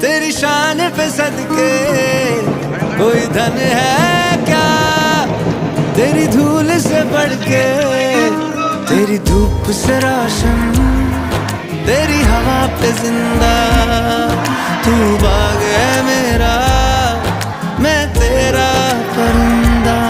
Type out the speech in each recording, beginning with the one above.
तेरी शान पे सदके कोई धन है क्या तेरी धूल से बढ़ के, तेरी धूप से रोशन, तेरी हवा पे जिंदा। तू बाग है मेरा, मैं तेरा परिंदा।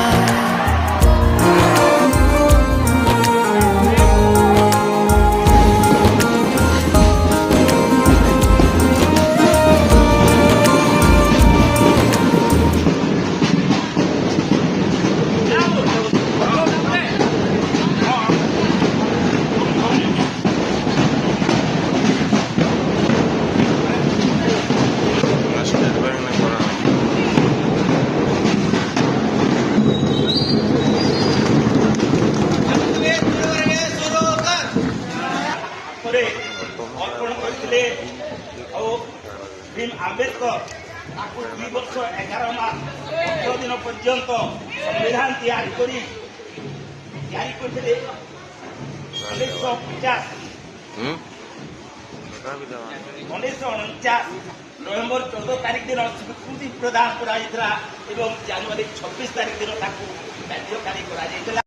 आंबेडकर 2 वर्ष 11 मास 18 दिन पर्यंत संविधान तैयारी करते 1949 नवेम्बर 14 तारीख दिन स्वीकृति प्रदान करा जानुरी 26 तारीख दिन कार्यकारी करा